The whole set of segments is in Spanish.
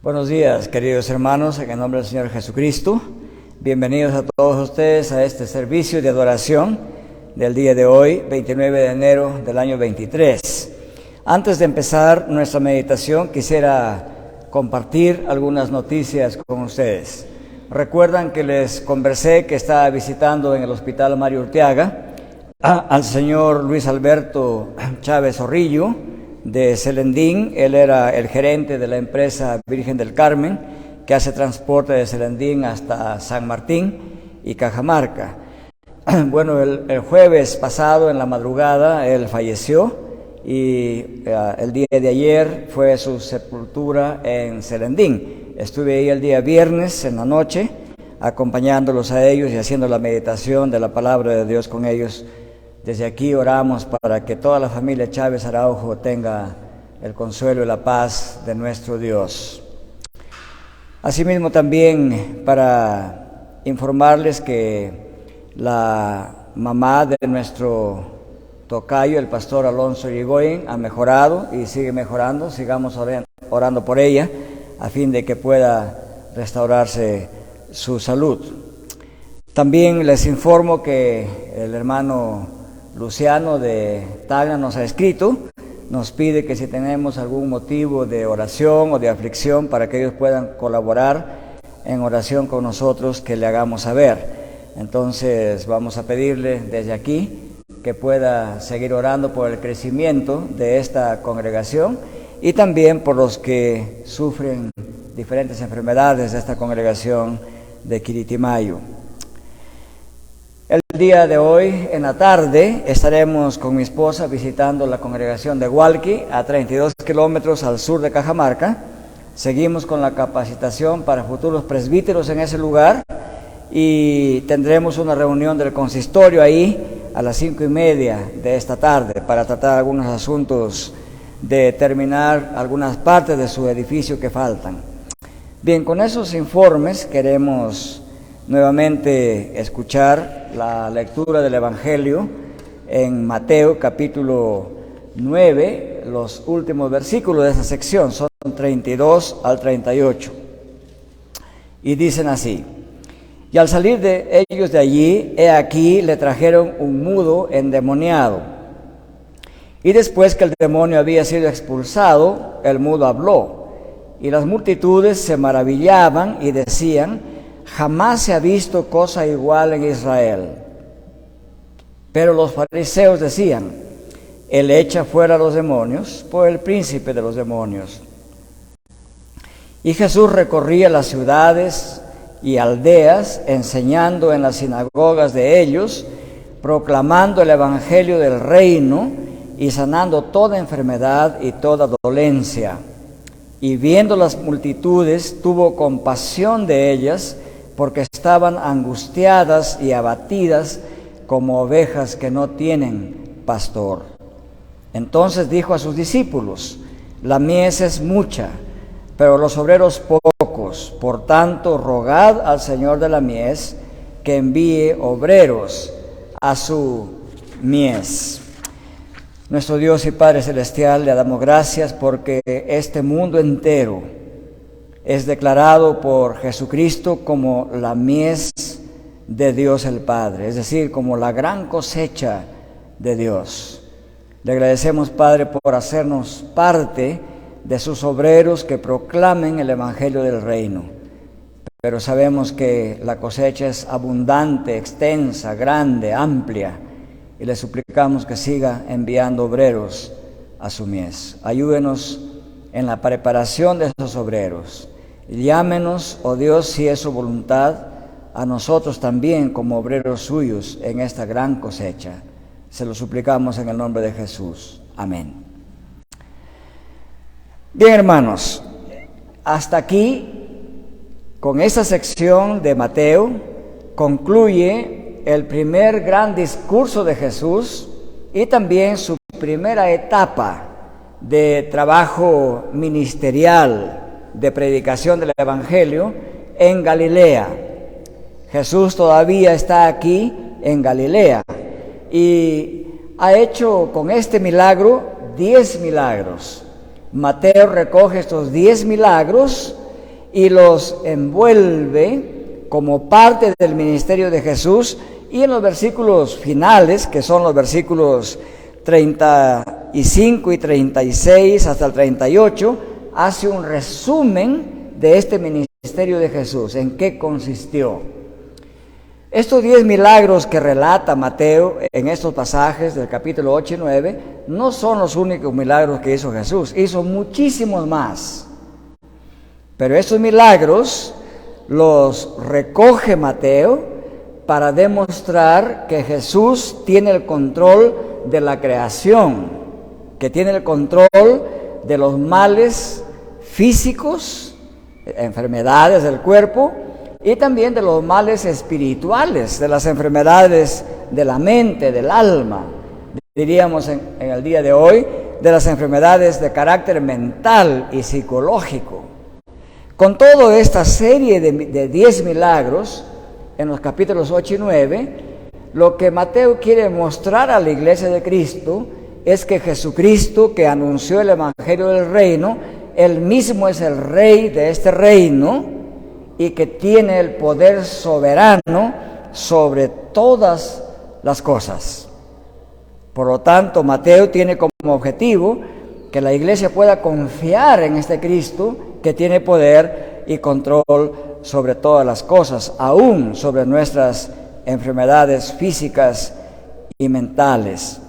Buenos días, queridos hermanos, en el nombre del Señor Jesucristo. Bienvenidos a todos ustedes a este servicio de adoración del día de hoy, 29 de enero del año 23. Antes de empezar nuestra meditación, quisiera compartir algunas noticias con ustedes. Recuerdan que les conversé que estaba visitando en el Hospital Mario Urteaga al señor Luis Alberto Chávez Zorrillo, de Celendín. Él era el gerente de la empresa Virgen del Carmen, que hace transporte de Celendín hasta San Martín y Cajamarca. Bueno, el jueves pasado en la madrugada él falleció y el día de ayer fue su sepultura en Celendín. Estuve ahí el día viernes en la noche acompañándolos a ellos y haciendo la meditación de la palabra de Dios con ellos. Desde aquí oramos para que toda la familia Chávez Araujo tenga el consuelo y la paz de nuestro Dios. Asimismo también para informarles que la mamá de nuestro tocayo, el pastor Alonso Irigoyen, ha mejorado y sigue mejorando. Sigamos orando por ella a fin de que pueda restaurarse su salud. También les informo que el hermano Luciano de Tacna nos ha escrito, nos pide que si tenemos algún motivo de oración o de aflicción para que ellos puedan colaborar en oración con nosotros, que le hagamos saber. Entonces vamos a pedirle desde aquí que pueda seguir orando por el crecimiento de esta congregación y también por los que sufren diferentes enfermedades de esta congregación de Quiritimayo. El día de hoy, en la tarde, estaremos con mi esposa visitando la congregación de Hualqui, a 32 kilómetros al sur de Cajamarca. Seguimos con la capacitación para futuros presbíteros en ese lugar y tendremos una reunión del consistorio ahí a las 5:30 de esta tarde para tratar algunos asuntos de terminar algunas partes de su edificio que faltan. Bien, con esos informes queremos nuevamente escuchar la lectura del Evangelio en Mateo capítulo 9, los últimos versículos de esa sección, son 32 al 38. Y dicen así: y al salir de ellos de allí, he aquí le trajeron un mudo endemoniado. Y después que el demonio había sido expulsado, el mudo habló. Y las multitudes se maravillaban y decían: jamás se ha visto cosa igual en Israel. Pero los fariseos decían: él echa fuera a los demonios por el príncipe de los demonios. Y Jesús recorría las ciudades y aldeas, enseñando en las sinagogas de ellos, proclamando el evangelio del reino y sanando toda enfermedad y toda dolencia. Y viendo las multitudes, tuvo compasión de ellas, porque estaban angustiadas y abatidas como ovejas que no tienen pastor. Entonces dijo a sus discípulos: la mies es mucha, pero los obreros pocos. Por tanto, rogad al Señor de la mies que envíe obreros a su mies. Nuestro Dios y Padre Celestial, le damos gracias porque este mundo entero es declarado por Jesucristo como la mies de Dios el Padre, es decir, como la gran cosecha de Dios. Le agradecemos, Padre, por hacernos parte de sus obreros que proclamen el Evangelio del Reino. Pero sabemos que la cosecha es abundante, extensa, grande, amplia, y le suplicamos que siga enviando obreros a su mies. Ayúdenos en la preparación de esos obreros. Llámenos, oh Dios, si es su voluntad, a nosotros también como obreros suyos en esta gran cosecha. Se lo suplicamos en el nombre de Jesús. Amén. Bien, hermanos, hasta aquí, con esta sección de Mateo, concluye el primer gran discurso de Jesús y también su primera etapa de trabajo ministerial, de predicación del Evangelio en Galilea. Jesús todavía está aquí en Galilea y ha hecho con este milagro 10 milagros. Mateo recoge estos 10 milagros y los envuelve como parte del ministerio de Jesús, y en los versículos finales, que son los versículos 35 y 36 hasta el 38, hace un resumen de este ministerio de Jesús, en qué consistió. Estos 10 milagros que relata Mateo en estos pasajes del capítulo 8 y 9 no son los únicos milagros que hizo Jesús, hizo muchísimos más. Pero estos milagros los recoge Mateo para demostrar que Jesús tiene el control de la creación, que tiene el control de los males físicos, enfermedades del cuerpo, y también de los males espirituales, de las enfermedades de la mente, del alma, diríamos en el día de hoy, de las enfermedades de carácter mental y psicológico. Con toda esta serie de 10 milagros, en los capítulos 8 y 9, lo que Mateo quiere mostrar a la iglesia de Cristo es que Jesucristo, que anunció el Evangelio del Reino, Él mismo es el Rey de este reino y que tiene el poder soberano sobre todas las cosas. Por lo tanto, Mateo tiene como objetivo que la iglesia pueda confiar en este Cristo que tiene poder y control sobre todas las cosas, aún sobre nuestras enfermedades físicas y mentales.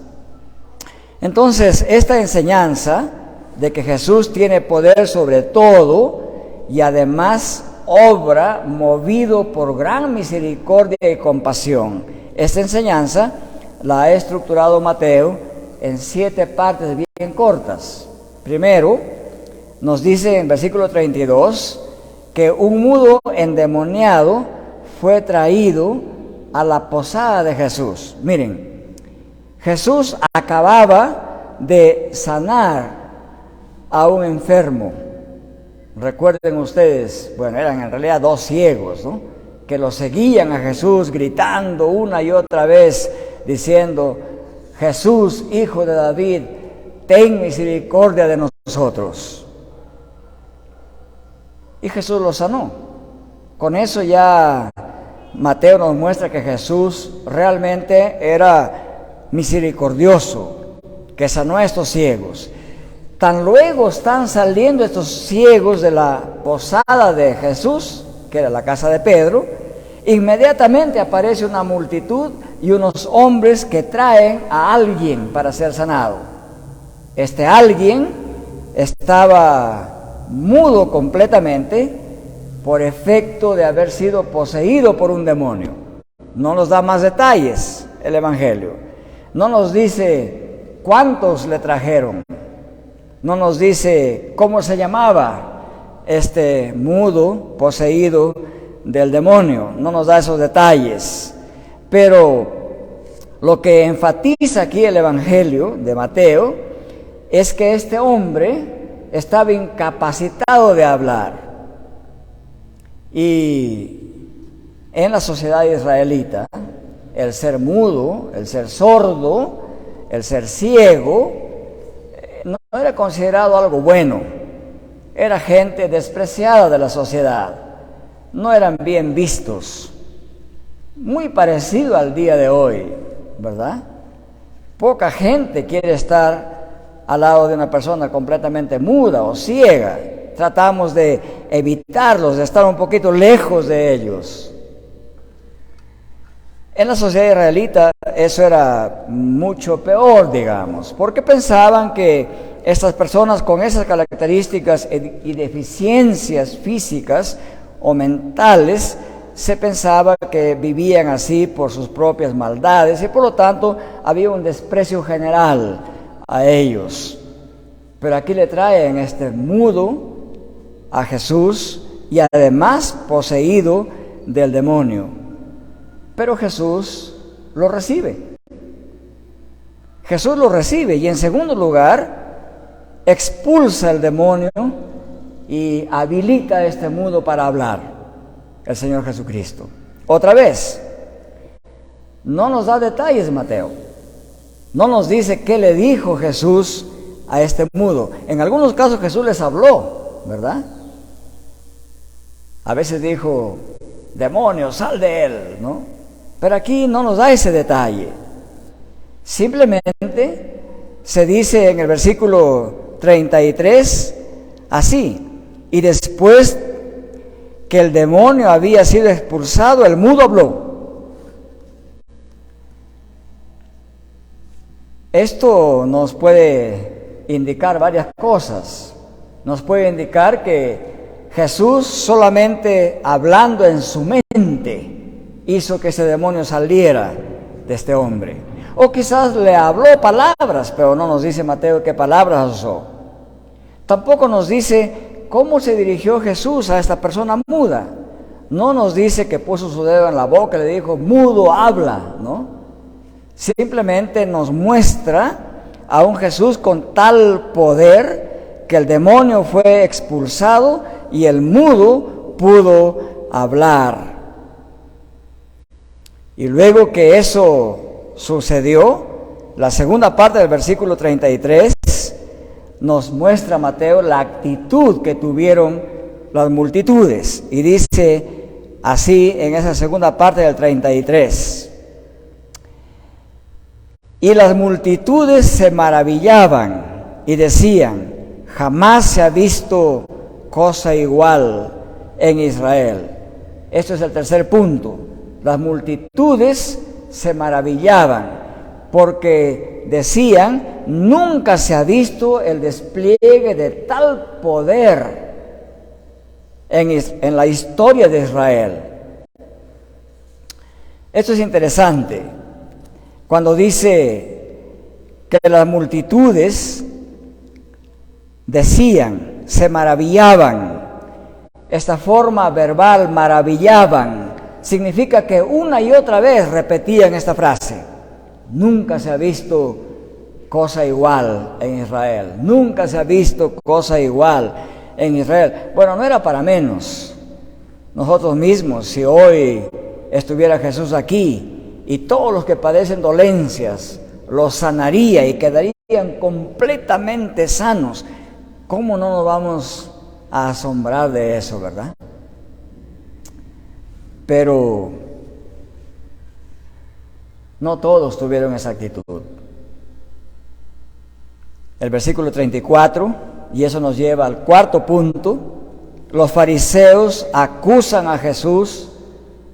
Entonces, esta enseñanza de que Jesús tiene poder sobre todo y además obra movido por gran misericordia y compasión, esta enseñanza la ha estructurado Mateo en 7 partes bien cortas. Primero, nos dice en versículo 32 que un mudo endemoniado fue traído a la posada de Jesús. Miren, Jesús acababa de sanar a un enfermo. Recuerden ustedes, bueno, eran en realidad 2 ciegos, ¿no?, que lo seguían a Jesús gritando una y otra vez, diciendo: Jesús, hijo de David, ten misericordia de nosotros. Y Jesús lo sanó. Con eso ya Mateo nos muestra que Jesús realmente era misericordioso, que sanó a estos ciegos. Tan luego están saliendo estos ciegos de la posada de Jesús, que era la casa de Pedro, inmediatamente aparece una multitud y unos hombres que traen a alguien para ser sanado. Este alguien estaba mudo completamente por efecto de haber sido poseído por un demonio. No nos da más detalles el Evangelio. No nos dice cuántos le trajeron. No nos dice cómo se llamaba este mudo poseído del demonio. No nos da esos detalles. Pero lo que enfatiza aquí el Evangelio de Mateo es que este hombre estaba incapacitado de hablar. Y en la sociedad israelita, el ser mudo, el ser sordo, el ser ciego, no era considerado algo bueno. Era gente despreciada de la sociedad. No eran bien vistos. Muy parecido al día de hoy, ¿verdad? Poca gente quiere estar al lado de una persona completamente muda o ciega. Tratamos de evitarlos, de estar un poquito lejos de ellos. En la sociedad israelita eso era mucho peor, digamos, porque pensaban que estas personas con esas características y deficiencias físicas o mentales, se pensaba que vivían así por sus propias maldades y por lo tanto había un desprecio general a ellos. Pero aquí le traen este mudo a Jesús y además poseído del demonio. Pero Jesús lo recibe. Jesús lo recibe y en segundo lugar expulsa el demonio y habilita a este mudo para hablar, el Señor Jesucristo. Otra vez, no nos da detalles Mateo. No nos dice qué le dijo Jesús a este mudo. En algunos casos Jesús les habló, ¿verdad? A veces dijo, demonio, sal de él, ¿no? Pero aquí no nos da ese detalle. Simplemente se dice en el versículo 33, así, y después que el demonio había sido expulsado, el mudo habló. Esto nos puede indicar varias cosas. Nos puede indicar que Jesús, solamente hablando en su mente, hizo que ese demonio saliera de este hombre. O quizás le habló palabras, pero no nos dice Mateo qué palabras usó. Tampoco nos dice cómo se dirigió Jesús a esta persona muda. No nos dice que puso su dedo en la boca y le dijo, mudo, habla, ¿no? Simplemente nos muestra a un Jesús con tal poder que el demonio fue expulsado y el mudo pudo hablar. Y luego que eso sucedió, la segunda parte del versículo 33 nos muestra, Mateo, la actitud que tuvieron las multitudes. Y dice así en esa segunda parte del 33. Y las multitudes se maravillaban y decían, jamás se ha visto cosa igual en Israel. Esto es el tercer punto. Las multitudes se maravillaban porque decían, nunca se ha visto el despliegue de tal poder en la historia de Israel. Esto es interesante. Cuando dice que las multitudes decían, se maravillaban, esta forma verbal, maravillaban, significa que una y otra vez repetían esta frase. Nunca se ha visto cosa igual en Israel. Nunca se ha visto cosa igual en Israel. Bueno, no era para menos. Nosotros mismos, si hoy estuviera Jesús aquí y todos los que padecen dolencias los sanaría y quedarían completamente sanos, ¿cómo no nos vamos a asombrar de eso, verdad? Pero no todos tuvieron esa actitud. El versículo 34, y eso nos lleva al cuarto punto, los fariseos acusan a Jesús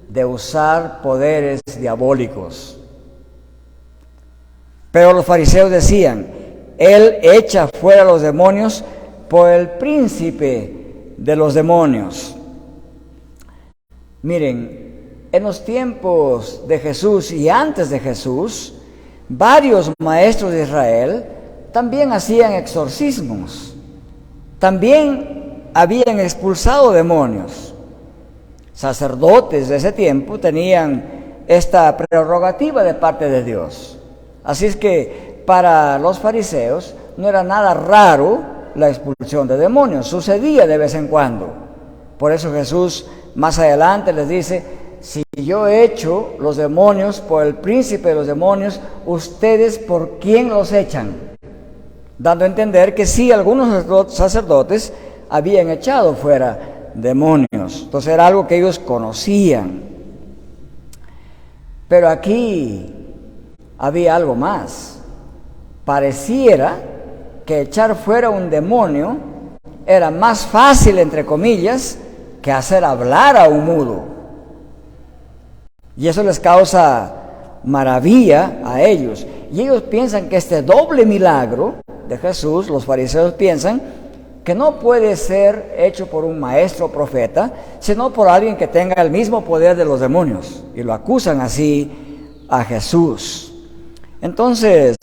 de usar poderes diabólicos. Pero los fariseos decían, Él echa fuera a los demonios por el príncipe de los demonios. Miren, en los tiempos de Jesús y antes de Jesús, varios maestros de Israel también hacían exorcismos. También habían expulsado demonios. Sacerdotes de ese tiempo tenían esta prerrogativa de parte de Dios. Así es que para los fariseos no era nada raro la expulsión de demonios, sucedía de vez en cuando. Por eso Jesús más adelante les dice, si yo echo los demonios por el príncipe de los demonios, ¿ustedes por quién los echan? Dando a entender que sí, algunos sacerdotes habían echado fuera demonios. Entonces era algo que ellos conocían. Pero aquí había algo más. Pareciera que echar fuera un demonio era más fácil, entre comillas, que hacer hablar a un mudo. Y eso les causa maravilla a ellos. Y ellos piensan que este doble milagro de Jesús, los fariseos piensan que no puede ser hecho por un maestro o profeta, sino por alguien que tenga el mismo poder de los demonios. Y lo acusan así a Jesús. Entonces,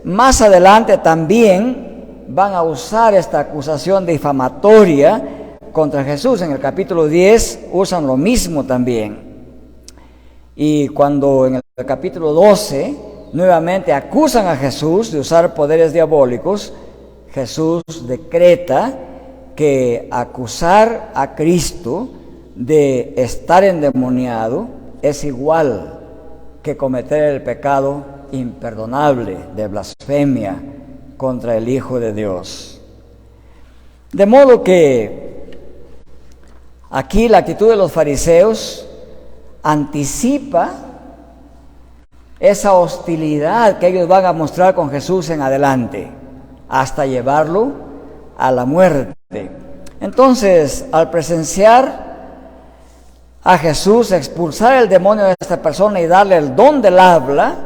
más adelante también van a usar esta acusación difamatoria contra Jesús. En el capítulo 10 usan lo mismo también. Y cuando en el capítulo 12 nuevamente acusan a Jesús de usar poderes diabólicos, Jesús decreta que acusar a Cristo de estar endemoniado es igual que cometer el pecado imperdonable de blasfemia contra el Hijo de Dios. De modo que Aquí la actitud de los fariseos anticipa esa hostilidad que ellos van a mostrar con Jesús en adelante, hasta llevarlo a la muerte. Entonces, al presenciar a Jesús expulsar el demonio de esta persona y darle el don del habla,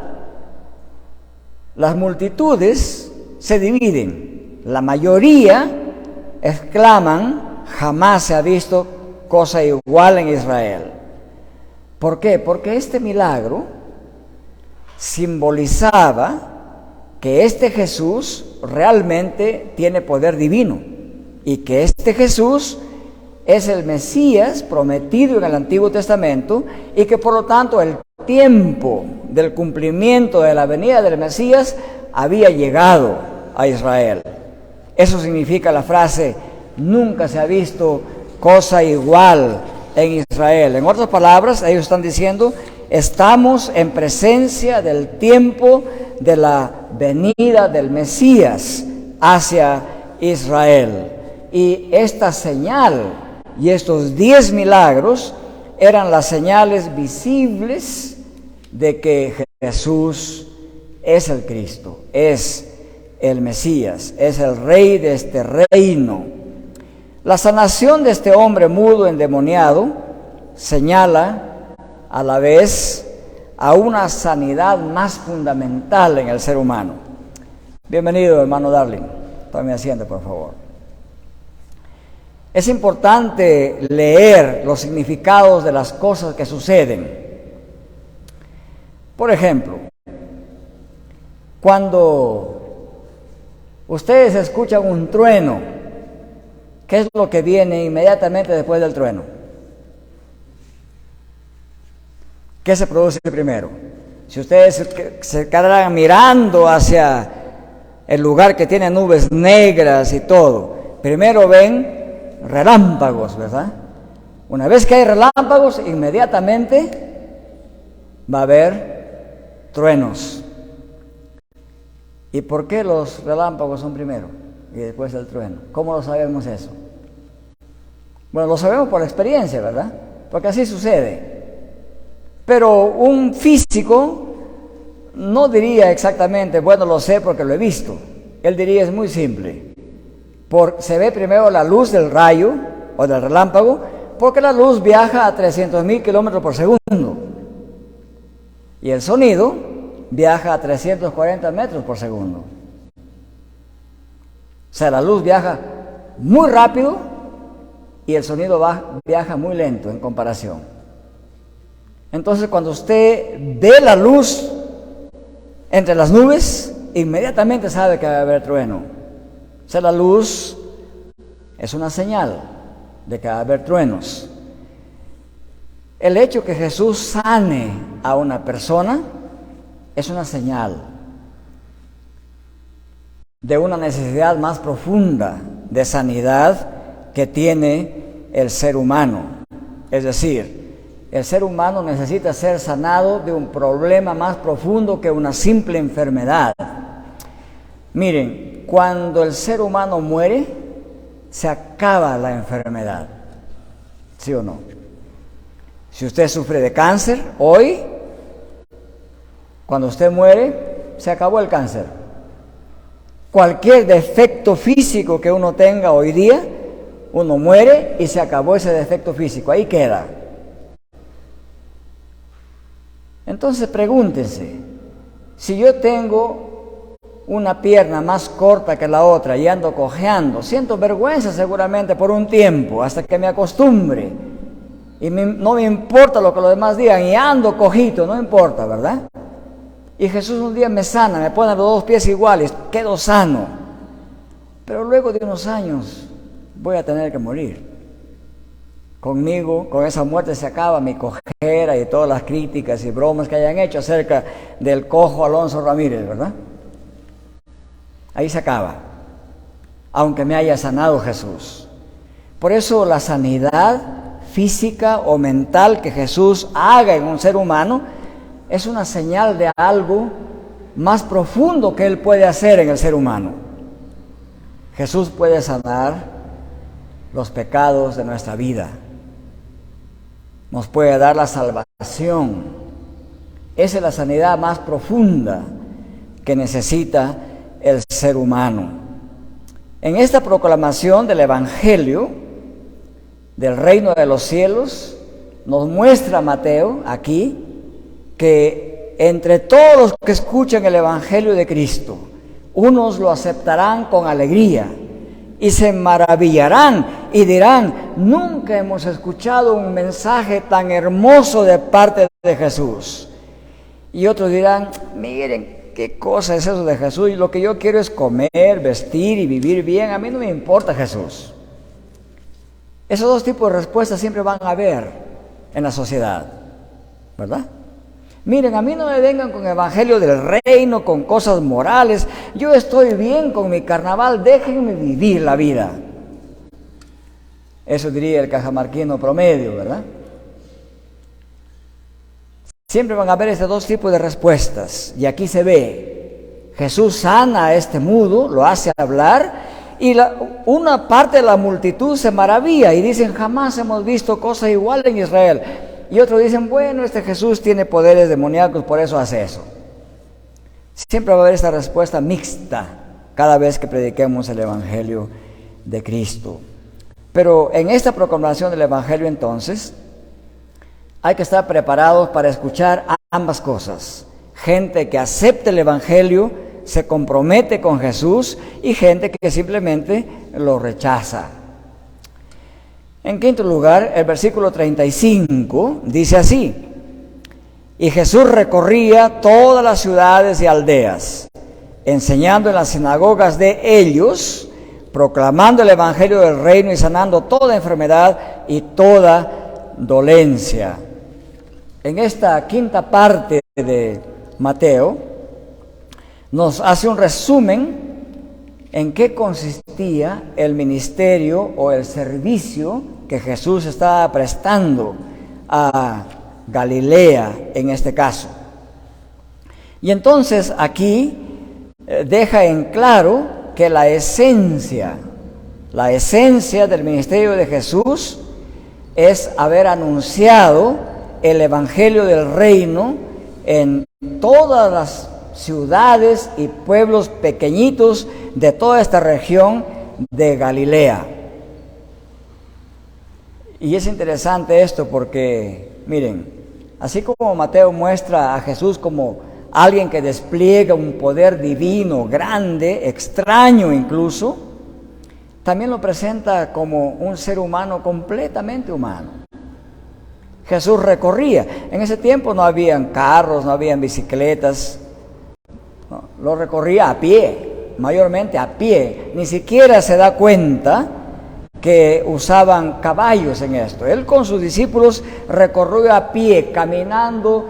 las multitudes se dividen. La mayoría exclaman: jamás se ha visto cosa igual en Israel. ¿Por qué? Porque este milagro simbolizaba que este Jesús realmente tiene poder divino y que este Jesús es el Mesías prometido en el Antiguo Testamento y que por lo tanto el tiempo del cumplimiento de la venida del Mesías había llegado a Israel. Eso significa la frase: nunca se ha visto cosa igual en Israel. En otras palabras, ellos están diciendo: estamos en presencia del tiempo de la venida del Mesías hacia Israel. Y esta señal y estos 10 milagros eran las señales visibles de que Jesús es el Cristo, es el Mesías, es el Rey de este reino. La sanación de este hombre mudo endemoniado señala a la vez a una sanidad más fundamental en el ser humano. Bienvenido, hermano Darling. Tome asiento, por favor. Es importante leer los significados de las cosas que suceden. Por ejemplo, cuando ustedes escuchan un trueno, ¿qué es lo que viene inmediatamente después del trueno? ¿Qué se produce primero? Si ustedes se quedaran mirando hacia el lugar que tiene nubes negras y todo, primero ven relámpagos, ¿verdad? Una vez que hay relámpagos, inmediatamente va a haber truenos. ¿Y por qué los relámpagos son primero y después el trueno? ¿Cómo lo sabemos eso? Bueno, lo sabemos por experiencia, ¿verdad? Porque así sucede. Pero un físico no diría exactamente: bueno, lo sé porque lo he visto. Él diría: es muy simple. Se ve primero la luz del rayo o del relámpago, porque la luz viaja a 300,000 kilómetros por segundo. Y el sonido viaja a 340 metros por segundo. O sea, la luz viaja muy rápido y el sonido viaja muy lento en comparación. Entonces, cuando usted ve la luz entre las nubes, inmediatamente sabe que va a haber trueno. O sea, la luz es una señal de que va a haber truenos. El hecho que Jesús sane a una persona es una señal de una necesidad más profunda de sanidad que tiene el ser humano. Es decir, el ser humano necesita ser sanado de un problema más profundo que una simple enfermedad. Miren, cuando el ser humano muere, se acaba la enfermedad. ¿Sí o no? Si usted sufre de cáncer hoy, cuando usted muere, se acabó el cáncer. Cualquier defecto físico que uno tenga hoy día, uno muere y se acabó ese defecto físico. Ahí queda. Entonces pregúntense: si yo tengo una pierna más corta que la otra y ando cojeando, siento vergüenza seguramente por un tiempo, hasta que me acostumbre, y no me importa lo que los demás digan, y ando cojito, no importa, ¿verdad? Y Jesús un día me sana, me pone los dos pies iguales, quedo sano, pero luego de unos años voy a tener que morir. Conmigo, con esa muerte se acaba mi cojera y todas las críticas y bromas que hayan hecho acerca del cojo Alonso Ramírez, ¿verdad? Ahí se acaba, aunque me haya sanado Jesús. Por eso la sanidad física o mental que Jesús haga en un ser humano es una señal de algo más profundo que Él puede hacer en el ser humano. Jesús puede sanar los pecados de nuestra vida. nos puede dar la salvación. Esa es la sanidad más profunda que necesita el ser humano. En esta proclamación del Evangelio del reino de los cielos, nos muestra Mateo aquí que entre todos los que escuchan el Evangelio de Cristo, unos lo aceptarán con alegría y se maravillarán y dirán: nunca hemos escuchado un mensaje tan hermoso de parte de Jesús. Y otros dirán: miren, ¿qué cosa es eso de Jesús? Y lo que yo quiero es comer, vestir y vivir bien. A mí no me importa Jesús. Esos dos tipos de respuestas siempre van a haber en la sociedad, ¿verdad? Miren, a mí no me vengan con evangelio del reino, con cosas morales. Yo estoy bien con mi carnaval, déjenme vivir la vida. Eso diría el cajamarquino promedio, ¿verdad? Siempre van a haber estos dos tipos de respuestas. Y aquí se ve, Jesús sana a este mudo, lo hace hablar, y una parte de la multitud se maravilla y dicen: jamás hemos visto cosa igual en Israel. Y otros dicen: bueno, este Jesús tiene poderes demoníacos, por eso hace eso. Siempre va a haber esta respuesta mixta cada vez que prediquemos el Evangelio de Cristo. Pero en esta proclamación del Evangelio, entonces, hay que estar preparados para escuchar ambas cosas. Gente que acepte el Evangelio, se compromete con Jesús, y gente que simplemente lo rechaza. En quinto lugar, el versículo 35 dice así: y Jesús recorría todas las ciudades y aldeas, enseñando en las sinagogas de ellos, proclamando el evangelio del reino y sanando toda enfermedad y toda dolencia. En esta quinta parte de Mateo nos hace un resumen en qué consistía el ministerio o el servicio que Jesús estaba prestando a Galilea en este caso. Y entonces aquí deja en claro que la esencia del ministerio de Jesús es haber anunciado el evangelio del reino en todas las ciudades y pueblos pequeñitos de toda esta región de Galilea. Y es interesante esto porque, miren, así como Mateo muestra a Jesús como alguien que despliega un poder divino, grande, extraño incluso, también lo presenta como un ser humano completamente humano. Jesús recorría. En ese tiempo no habían carros, no habían bicicletas. No, lo recorría a pie, mayormente a pie. Ni siquiera se da cuenta que usaban caballos en esto. Él con sus discípulos recorrió a pie, caminando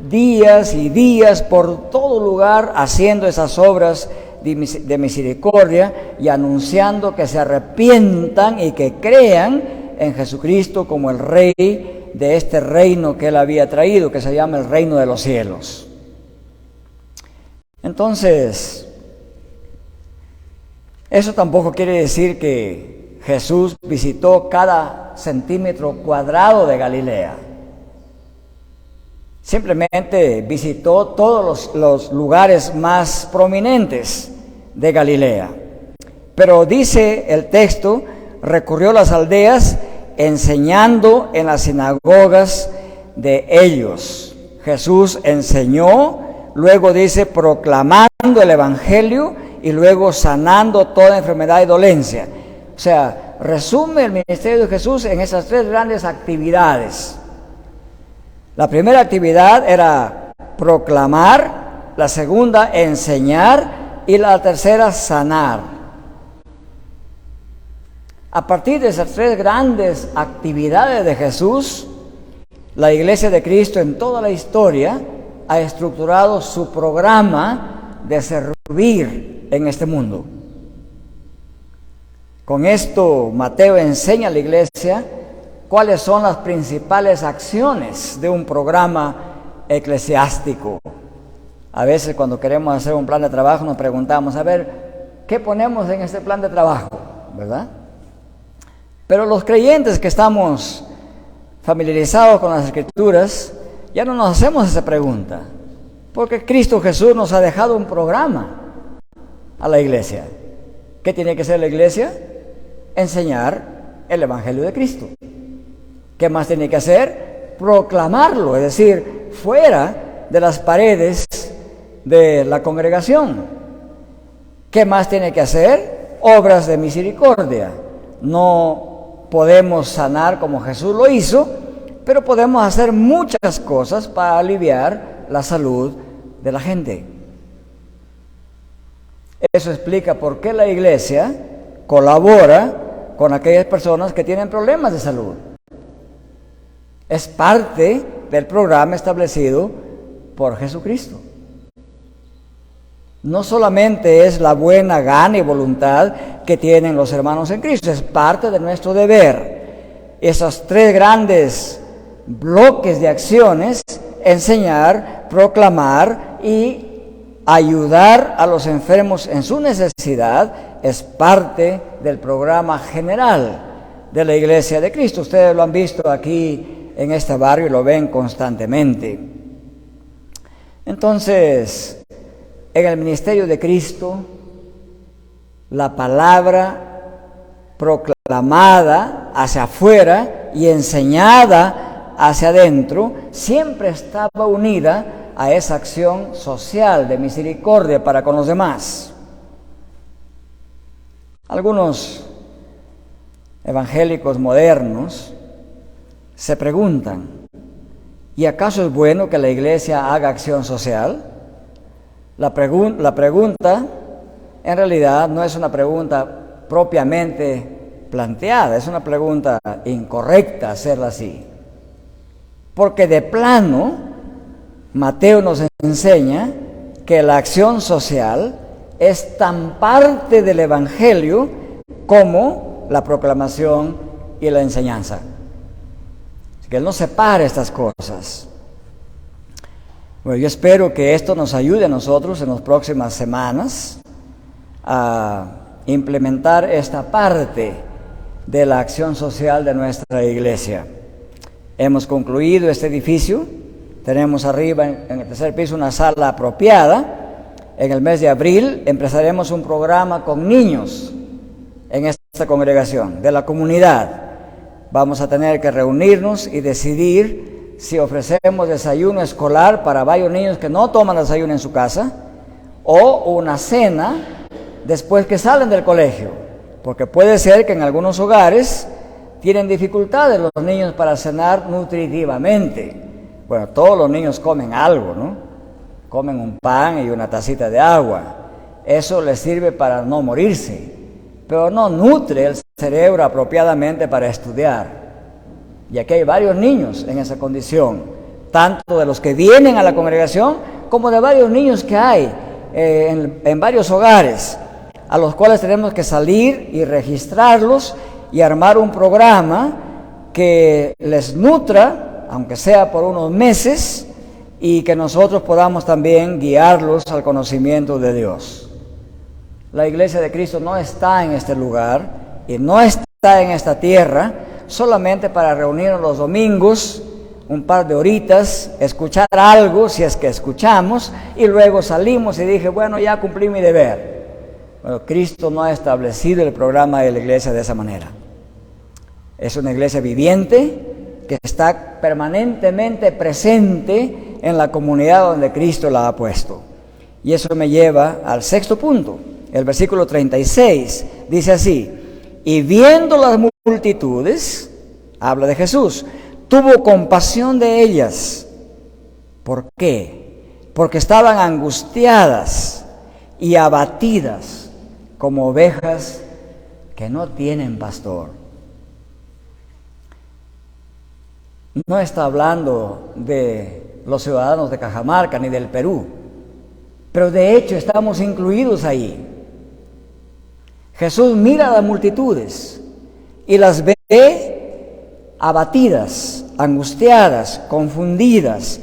días y días por todo lugar, haciendo esas obras de misericordia y anunciando que se arrepientan y que crean en Jesucristo como el Rey de este reino que Él había traído, que se llama el reino de los cielos. Entonces, eso tampoco quiere decir que Jesús visitó cada centímetro cuadrado de Galilea. Simplemente visitó todos los lugares más prominentes de Galilea. Pero dice el texto, recorrió las aldeas enseñando en las sinagogas de ellos. Jesús enseñó, luego dice proclamando el evangelio y luego sanando toda enfermedad y dolencia. O sea, resume el ministerio de Jesús en esas tres grandes actividades. La primera actividad era proclamar, la segunda enseñar y la tercera sanar. A partir de esas tres grandes actividades de Jesús, la Iglesia de Cristo en toda la historia ha estructurado su programa de servir en este mundo. Con esto, Mateo enseña a la Iglesia cuáles son las principales acciones de un programa eclesiástico. A veces cuando queremos hacer un plan de trabajo nos preguntamos, a ver, ¿qué ponemos en este plan de trabajo? ¿Verdad? Pero los creyentes que estamos familiarizados con las Escrituras, ya no nos hacemos esa pregunta, porque Cristo Jesús nos ha dejado un programa a la iglesia. ¿Qué tiene que hacer la iglesia? Enseñar el Evangelio de Cristo. ¿Qué más tiene que hacer? Proclamarlo, es decir, fuera de las paredes de la congregación. ¿Qué más tiene que hacer? Obras de misericordia. No podemos sanar como Jesús lo hizo, pero podemos hacer muchas cosas para aliviar la salud de la gente. Eso explica por qué la iglesia colabora con aquellas personas que tienen problemas de salud. Es parte del programa establecido por Jesucristo. No solamente es la buena gana y voluntad que tienen los hermanos en Cristo, es parte de nuestro deber. Esos tres grandes bloques de acciones: enseñar, proclamar y ayudar a los enfermos en su necesidad, es parte del programa general de la Iglesia de Cristo. Ustedes lo han visto aquí en este barrio y lo ven constantemente. Entonces, en el ministerio de Cristo, la palabra proclamada hacia afuera y enseñada hacia adentro siempre estaba unida a esa acción social de misericordia para con los demás. Algunos evangélicos modernos se preguntan: ¿y acaso es bueno que la iglesia haga acción social? La pregunta en realidad no es una pregunta propiamente planteada, es una pregunta incorrecta hacerla así. Porque de plano, Mateo nos enseña que la acción social es tan parte del Evangelio como la proclamación y la enseñanza. Así que Él no separa estas cosas. Bueno, yo espero que esto nos ayude a nosotros en las próximas semanas a implementar esta parte de la acción social de nuestra iglesia. Hemos concluido este edificio. Tenemos arriba en el tercer piso una sala apropiada. En el mes de abril empezaremos un programa con niños en esta congregación, de la comunidad. Vamos a tener que reunirnos y decidir si ofrecemos desayuno escolar para varios niños que no toman desayuno en su casa, o una cena después que salen del colegio, porque puede ser que en algunos hogares tienen dificultades los niños para cenar nutritivamente. Bueno, todos los niños comen algo, ¿no? Comen un pan y una tacita de agua. Eso les sirve para no morirse, pero no nutre el cerebro apropiadamente para estudiar. Y aquí hay varios niños en esa condición, tanto de los que vienen a la congregación como de varios niños que hay en varios hogares, a los cuales tenemos que salir y registrarlos y armar un programa que les nutra, aunque sea por unos meses, y que nosotros podamos también guiarlos al conocimiento de Dios. La Iglesia de Cristo no está en este lugar y no está en esta tierra solamente para reunirnos los domingos, un par de horitas, escuchar algo, si es que escuchamos, y luego salimos y dije, bueno, ya cumplí mi deber. Bueno, Cristo no ha establecido el programa de la iglesia de esa manera. Es una iglesia viviente que está permanentemente presente en la comunidad donde Cristo la ha puesto. Y eso me lleva al sexto punto. El versículo 36 dice así: y viendo las multitudes, habla de Jesús, tuvo compasión de ellas. ¿Por qué? Porque estaban angustiadas y abatidas como ovejas que no tienen pastor. No está hablando de los ciudadanos de Cajamarca ni del Perú, pero de hecho estamos incluidos ahí. Jesús mira a las multitudes y las ve abatidas, angustiadas, confundidas,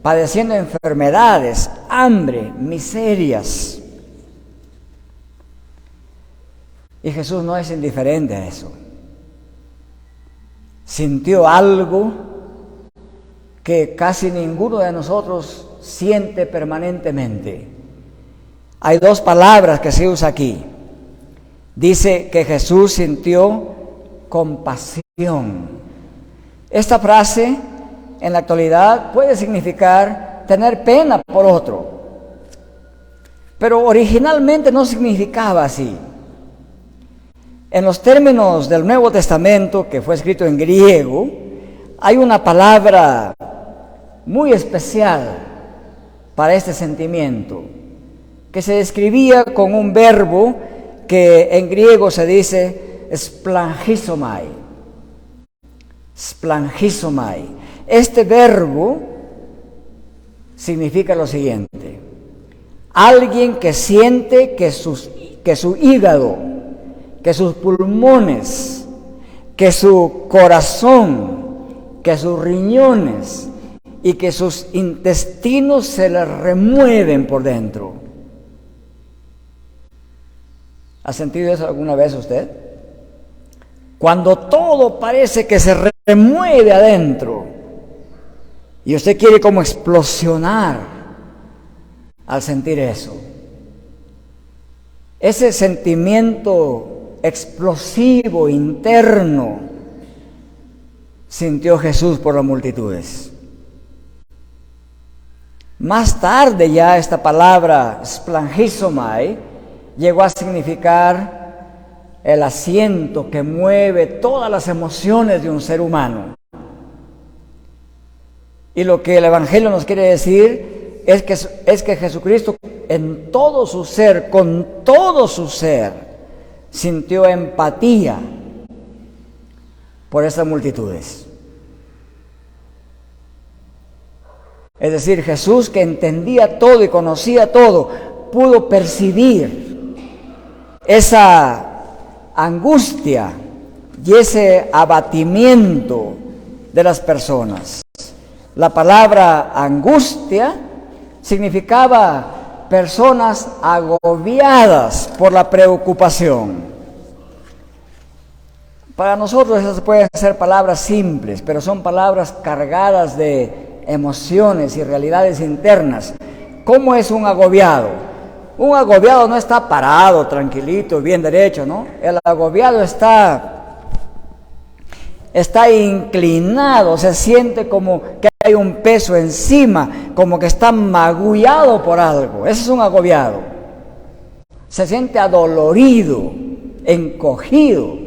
padeciendo enfermedades, hambre, miserias. Y Jesús no es indiferente a eso. sintió algo que casi ninguno de nosotros siente permanentemente. Hay dos palabras que se usan aquí. Dice que Jesús sintió compasión. Esta frase en la actualidad puede significar tener pena por otro, pero originalmente no significaba así. En los términos del Nuevo Testamento, que fue escrito en griego, hay una palabra muy especial para este sentimiento, que se describía con un verbo que en griego se dice splangizomai. Splangizomai. Este verbo significa lo siguiente: alguien que siente que su hígado, que sus pulmones, que su corazón, que sus riñones y que sus intestinos se le remueven por dentro. ¿Ha sentido eso alguna vez usted? Cuando todo parece que se remueve adentro y usted quiere como explosionar al sentir eso. Ese sentimiento explosivo interno sintió Jesús por las multitudes. Más tarde ya esta palabra splangizomai llegó a significar el asiento que mueve todas las emociones de un ser humano. Y lo que el Evangelio nos quiere decir es que Jesucristo en todo su ser, con todo su ser, sintió empatía por esas multitudes. Es decir, Jesús, que entendía todo y conocía todo, pudo percibir esa angustia y ese abatimiento de las personas. La palabra angustia significaba personas agobiadas por la preocupación. Para nosotros esas pueden ser palabras simples, pero son palabras cargadas de emociones y realidades internas. ¿Cómo es un agobiado? Un agobiado no está parado, tranquilito, bien derecho, ¿no? El agobiado está inclinado, se siente como que hay un peso encima, como que está magullado por algo. Ese es un agobiado. Se siente adolorido, encogido.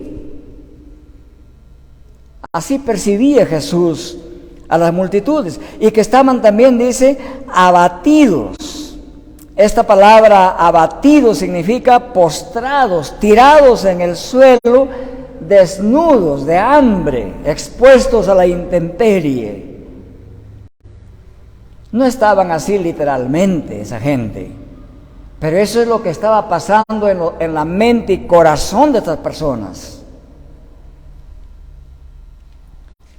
Así percibía Jesús a las multitudes, y que estaban también, dice, abatidos. Esta palabra abatido significa postrados, tirados en el suelo, desnudos de hambre, expuestos a la intemperie. No estaban así literalmente esa gente, pero eso es lo que estaba pasando en la mente y corazón de estas personas.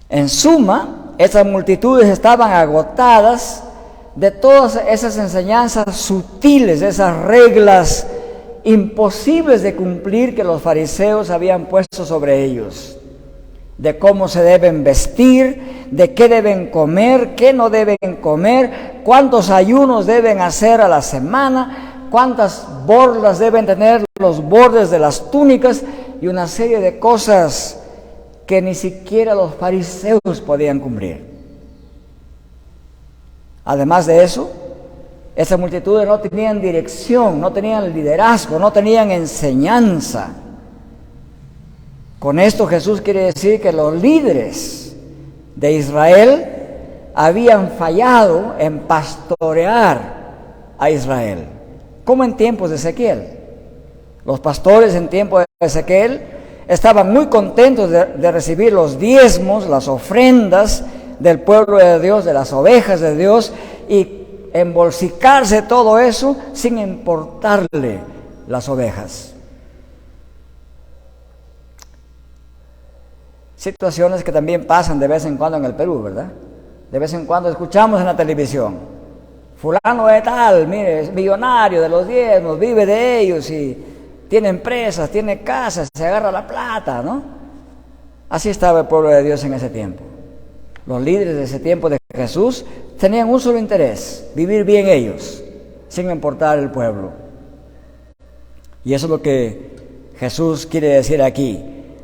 En suma, esas multitudes estaban agotadas de todas esas enseñanzas sutiles, esas reglas imposibles de cumplir que los fariseos habían puesto sobre ellos, de cómo se deben vestir, de qué deben comer, qué no deben comer, cuántos ayunos deben hacer a la semana, cuántas borlas deben tener los bordes de las túnicas y una serie de cosas que ni siquiera los fariseos podían cumplir. Además de eso, esas multitudes no tenían dirección, no tenían liderazgo, no tenían enseñanza. Con esto Jesús quiere decir que los líderes de Israel habían fallado en pastorear a Israel, como en tiempos de Ezequiel. Los pastores en tiempos de Ezequiel estaban muy contentos de recibir los diezmos, las ofrendas del pueblo de Dios, de las ovejas de Dios, y embolsicarse todo eso sin importarle las ovejas. Situaciones que también pasan de vez en cuando en el Perú, ¿verdad? De vez en cuando escuchamos en la televisión: fulano de tal, mire, es millonario de los diezmos, vive de ellos y tiene empresas, tiene casas, se agarra la plata, ¿no? Así estaba el pueblo de Dios en ese tiempo. Los líderes de ese tiempo de Jesús tenían un solo interés: vivir bien ellos, sin importar el pueblo. Y eso es lo que Jesús quiere decir aquí.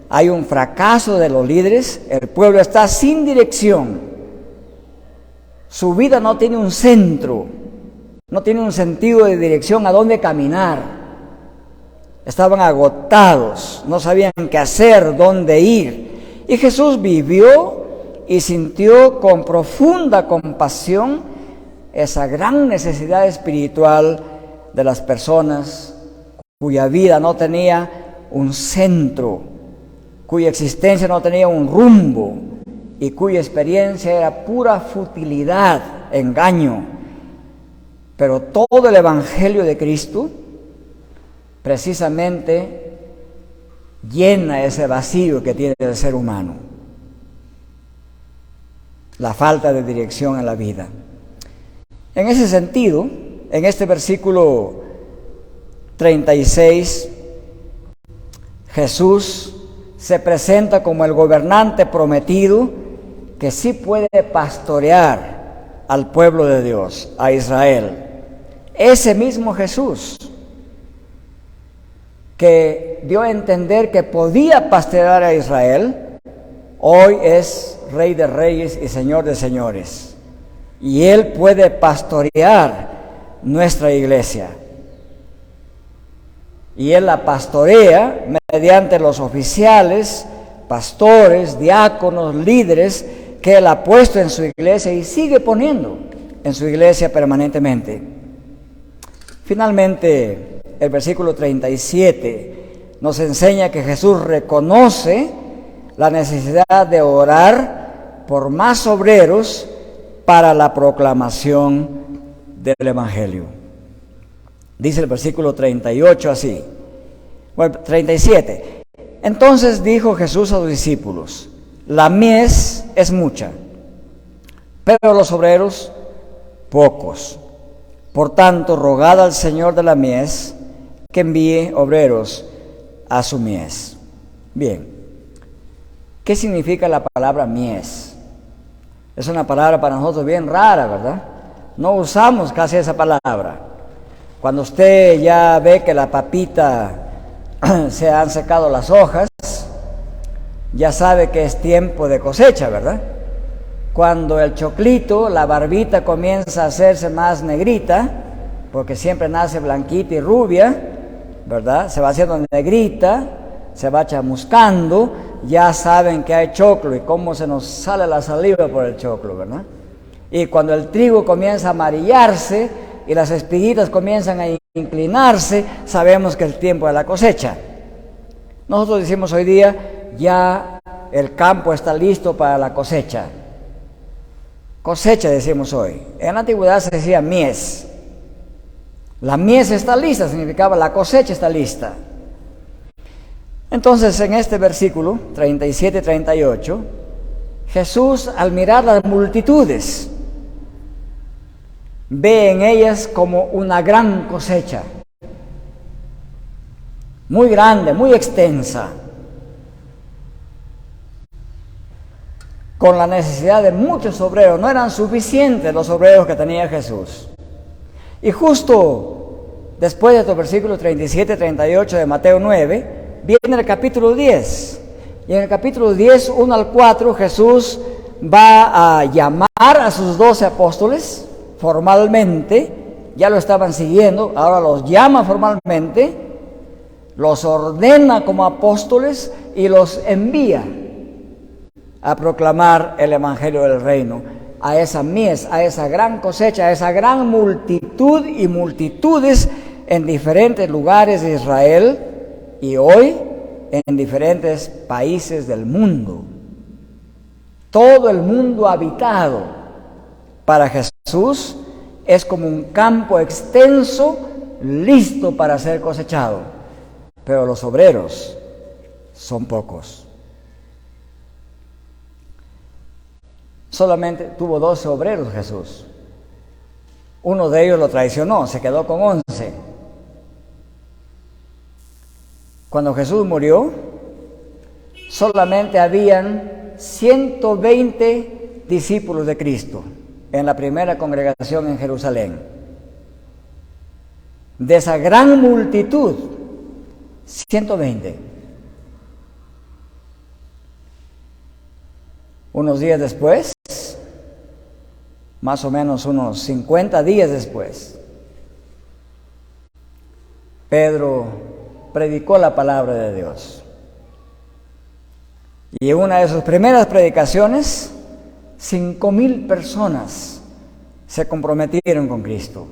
Hay un fracaso de los líderes, el pueblo está sin dirección. Su vida no tiene un centro, no tiene un sentido de dirección a dónde caminar. Estaban agotados, no sabían qué hacer, dónde ir. Y Jesús vivió y sintió con profunda compasión esa gran necesidad espiritual de las personas cuya vida no tenía un centro, cuya existencia no tenía un rumbo y cuya experiencia era pura futilidad, engaño. Pero todo el Evangelio de Cristo precisamente llena ese vacío que tiene el ser humano, la falta de dirección en la vida. En ese sentido, en este versículo 36, Jesús se presenta como el gobernante prometido que sí puede pastorear al pueblo de Dios, a Israel. Ese mismo Jesús que dio a entender que podía pastorear a Israel, hoy es Rey de Reyes y Señor de Señores. Y Él puede pastorear nuestra iglesia. Y Él la pastorea mediante los oficiales, pastores, diáconos, líderes que Él ha puesto en su iglesia y sigue poniendo en su iglesia permanentemente. Finalmente, el versículo 37 nos enseña que Jesús reconoce la necesidad de orar por más obreros para la proclamación del Evangelio. Dice el versículo 38 así, 37. Entonces dijo Jesús a sus discípulos: la mies es mucha, pero los obreros pocos. Por tanto, rogad al Señor de la mies que envíe obreros a su mies. Bien, ¿qué significa la palabra mies? Es una palabra para nosotros bien rara, ¿verdad? No usamos casi esa palabra. Cuando usted ya ve que la papita se han secado las hojas, ya sabe que es tiempo de cosecha, ¿verdad? Cuando el choclito, la barbita comienza a hacerse más negrita, porque siempre nace blanquita y rubia, ¿verdad? Se va haciendo negrita, se va chamuscando, ya saben que hay choclo y cómo se nos sale la saliva por el choclo, ¿verdad? Y cuando el trigo comienza a amarillarse y las espiguitas comienzan a inclinarse, sabemos que es el tiempo de la cosecha. Nosotros decimos hoy día, ya el campo está listo para la cosecha. Cosecha decimos hoy. En la antigüedad se decía mies. La mies está lista, significaba la cosecha está lista. Entonces, en este versículo 37-38, Jesús, al mirar las multitudes, ve en ellas como una gran cosecha, muy grande, muy extensa, con la necesidad de muchos obreros. No eran suficientes los obreros que tenía Jesús. Y justo después de estos versículos 37-38 de Mateo 9, viene el capítulo 10. Y en el capítulo 10, 1 al 4, Jesús va a llamar a sus 12 apóstoles formalmente. Ya lo estaban siguiendo, ahora los llama formalmente, los ordena como apóstoles y los envía a proclamar el Evangelio del Reino, a esa mies, a esa gran cosecha, a esa gran multitud y multitudes en diferentes lugares de Israel y hoy en diferentes países del mundo. Todo el mundo habitado para Jesús es como un campo extenso listo para ser cosechado, pero los obreros son pocos. Solamente tuvo 12 obreros Jesús. Uno de ellos lo traicionó, se quedó con 11. Cuando Jesús murió, solamente habían 120 discípulos de Cristo en la primera congregación en Jerusalén. De esa gran multitud, 120. Unos días después, más o menos unos 50 días después, Pedro predicó la palabra de Dios. Y en una de sus primeras predicaciones, 5,000 personas se comprometieron con Cristo.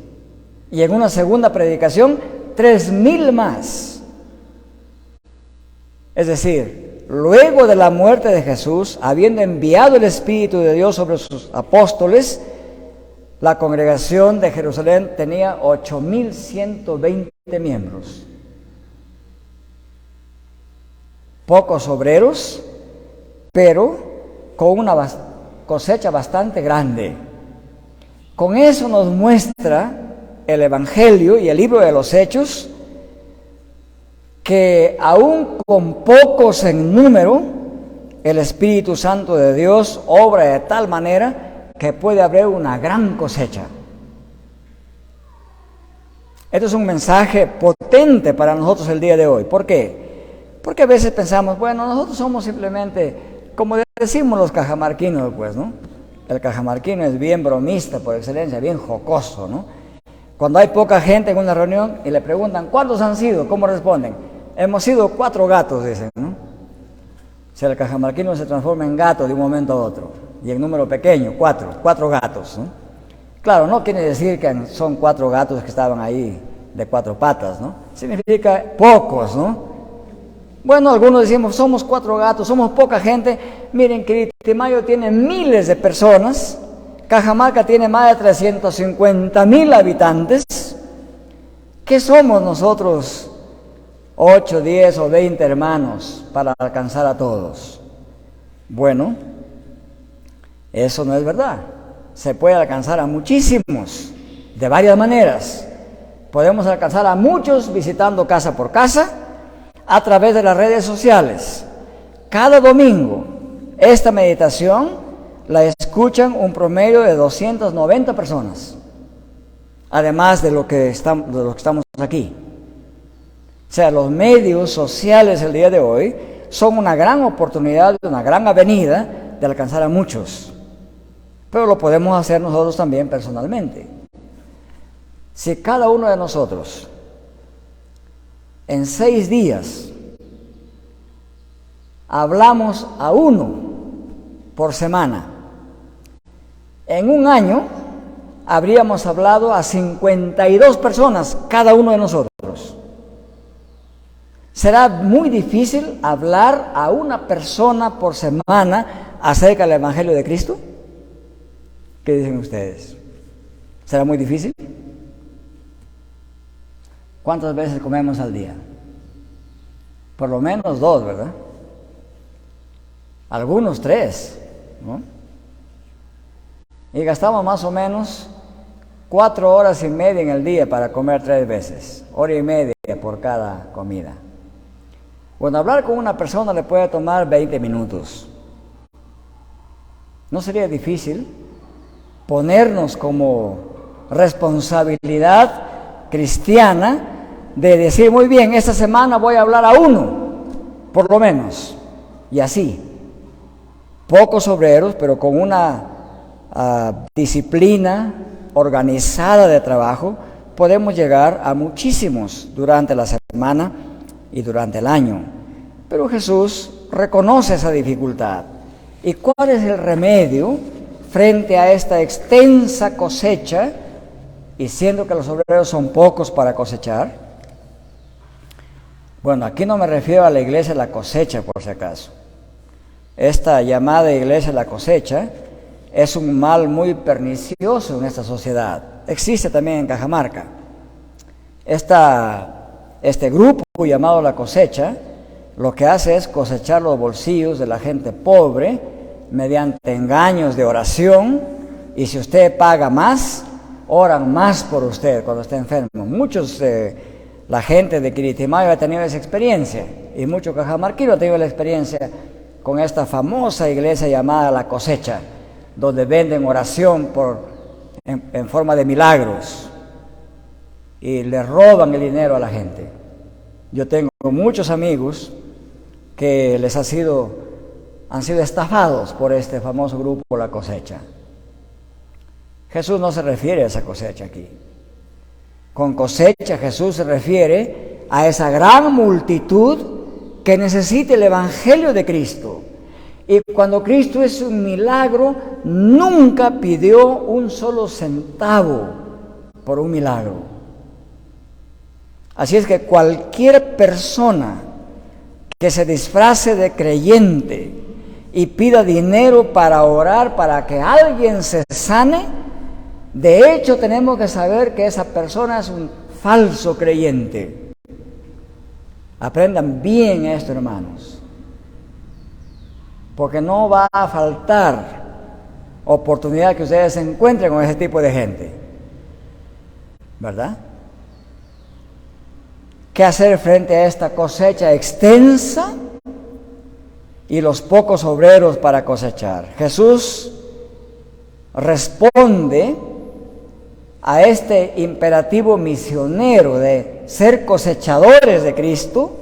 Y en una segunda predicación, 3,000 más. Es decir, luego de la muerte de Jesús, habiendo enviado el Espíritu de Dios sobre sus apóstoles, la congregación de Jerusalén tenía 8,120 miembros. Pocos obreros, pero con una cosecha bastante grande. Con eso nos muestra el Evangelio y el libro de los Hechos que aún con pocos en número, el Espíritu Santo de Dios obra de tal manera que puede haber una gran cosecha. Esto es un mensaje potente para nosotros el día de hoy. ¿Por qué? Porque a veces pensamos, bueno, nosotros somos simplemente, como decimos los cajamarquinos, pues, ¿no? El cajamarquino es bien bromista por excelencia, bien jocoso, ¿no? Cuando hay poca gente en una reunión y le preguntan, ¿cuántos han sido? ¿Cómo responden? Hemos sido 4 gatos, dicen, ¿no? O sea, el cajamarquino se transforma en gato de un momento a otro. Y en número pequeño, 4 gatos, ¿no? Claro, no quiere decir que son 4 gatos que estaban ahí de 4 patas, ¿no? Significa pocos, ¿no? Bueno, algunos decimos, somos 4 gatos, somos poca gente. Miren, que Quiritimayo tiene miles de personas, Cajamarca tiene más de 350,000 habitantes. ¿Qué somos nosotros, 8, 10 o 20 hermanos, para alcanzar a todos? Bueno, eso no es verdad. Se puede alcanzar a muchísimos, de varias maneras. Podemos alcanzar a muchos visitando casa por casa, a través de las redes sociales. Cada domingo, esta meditación la escuchan un promedio de 290 personas, además de lo que estamos aquí. O sea, los medios sociales el día de hoy son una gran oportunidad, una gran avenida de alcanzar a muchos. Pero lo podemos hacer nosotros también personalmente. Si cada uno de nosotros en 6 días hablamos a uno por semana, en un año habríamos hablado a 52 personas cada uno de nosotros. ¿Será muy difícil hablar a una persona por semana acerca del Evangelio de Cristo? ¿Qué dicen ustedes? ¿Será muy difícil? ¿Cuántas veces comemos al día? Por lo menos 2, ¿verdad? Algunos 3, ¿no? Y gastamos más o menos 4 horas y media en el día para comer 3 veces, 1:30 por cada comida. Bueno, hablar con una persona le puede tomar 20 minutos. ¿No sería difícil ponernos como responsabilidad cristiana de decir, muy bien, esta semana voy a hablar a uno, por lo menos? Y así, pocos obreros, pero con una disciplina organizada de trabajo, podemos llegar a muchísimos durante la semana y durante el año. Pero Jesús reconoce esa dificultad. ¿Y cuál es el remedio frente a esta extensa cosecha, y siendo que los obreros son pocos para cosechar? Bueno, aquí no me refiero a la iglesia de la cosecha, por si acaso. Esta llamada iglesia de la cosecha es un mal muy pernicioso en esta sociedad. Existe también en Cajamarca. Este grupo llamado la cosecha, lo que hace es cosechar los bolsillos de la gente pobre mediante engaños de oración, y si usted paga más, oran más por usted cuando esté enfermo. La gente de Quiritimayo ha tenido esa experiencia, y muchos cajamarquinos han tenido la experiencia con esta famosa iglesia llamada La Cosecha, donde venden oración en forma de milagros y le roban el dinero a la gente. Yo tengo muchos amigos que han sido estafados por este famoso grupo La Cosecha. Jesús no se refiere a esa cosecha aquí. Con cosecha Jesús se refiere a esa gran multitud que necesita el Evangelio de Cristo. Y cuando Cristo hizo un milagro, nunca pidió un solo centavo por un milagro. Así es que cualquier persona que se disfrace de creyente y pida dinero para orar para que alguien se sane, de hecho tenemos que saber que esa persona es un falso creyente. Aprendan bien esto, hermanos, porque no va a faltar oportunidad que ustedes se encuentren con ese tipo de gente, ¿verdad? ¿Qué hacer frente a esta cosecha extensa y los pocos obreros para cosechar? Jesús responde a este imperativo misionero de ser cosechadores de Cristo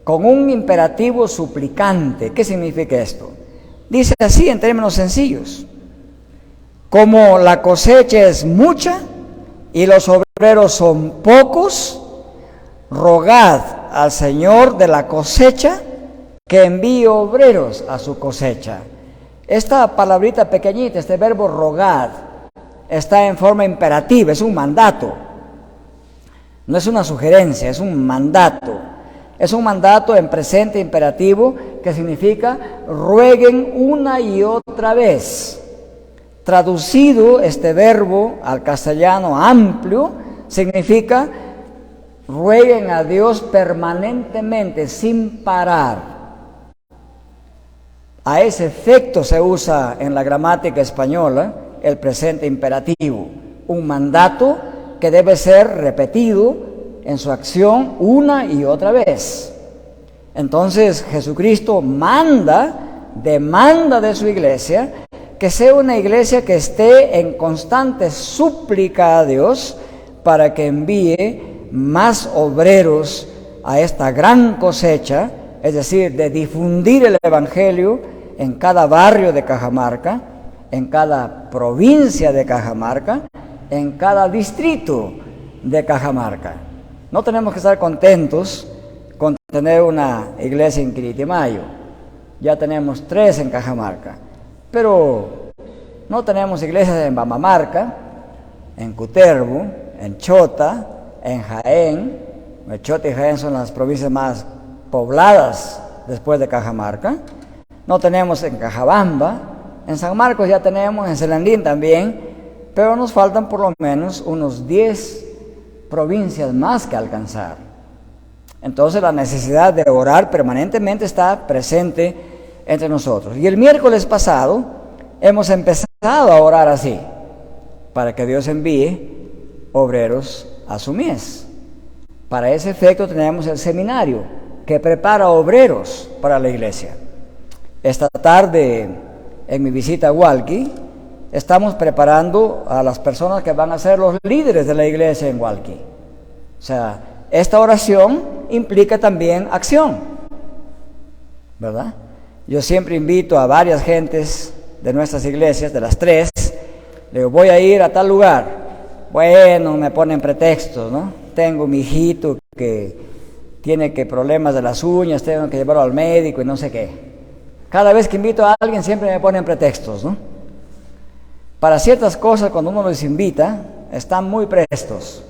con un imperativo suplicante. ¿Qué significa esto? Dice así en términos sencillos: como la cosecha es mucha y los obreros son pocos, rogad al Señor de la cosecha que envíe obreros a su cosecha. Esta palabrita pequeñita, este verbo rogad, está en forma imperativa, es un mandato. No es una sugerencia, es un mandato. Es un mandato en presente imperativo que significa rueguen una y otra vez. Traducido este verbo al castellano amplio, significa rueguen a Dios permanentemente, sin parar. A ese efecto se usa en la gramática española el presente imperativo, un mandato que debe ser repetido en su acción una y otra vez. Entonces Jesucristo demanda de su iglesia que sea una iglesia que esté en constante súplica a Dios para que envíe más obreros a esta gran cosecha, es decir, de difundir el Evangelio en cada barrio de Cajamarca, en cada provincia de Cajamarca, en cada distrito de Cajamarca. No tenemos que estar contentos con tener una iglesia en Quiritimayo. Ya tenemos 3 en Cajamarca, pero no tenemos iglesias en Bamamarca, en Cutervo, en Chota, en Jaén. Chota y Jaén son las provincias más pobladas después de Cajamarca. No tenemos en Cajabamba, en San Marcos ya tenemos, en Celandín también, pero nos faltan por lo menos unos 10 provincias más que alcanzar. Entonces la necesidad de orar permanentemente está presente entre nosotros. Y el miércoles pasado hemos empezado a orar así, para que Dios envíe obreros a su mies. Para ese efecto tenemos el seminario que prepara obreros para la iglesia. Esta tarde, en mi visita a Hualqui, estamos preparando a las personas que van a ser los líderes de la iglesia en Hualqui. O sea, esta oración implica también acción, ¿verdad? Yo siempre invito a varias gentes de nuestras iglesias, de las 3, le digo, voy a ir a tal lugar. Bueno, me ponen pretextos, ¿no? Tengo mi hijito que tiene problemas de las uñas, tengo que llevarlo al médico y no sé qué. Cada vez que invito a alguien siempre me ponen pretextos, ¿no? Para ciertas cosas, cuando uno les invita, están muy prestos.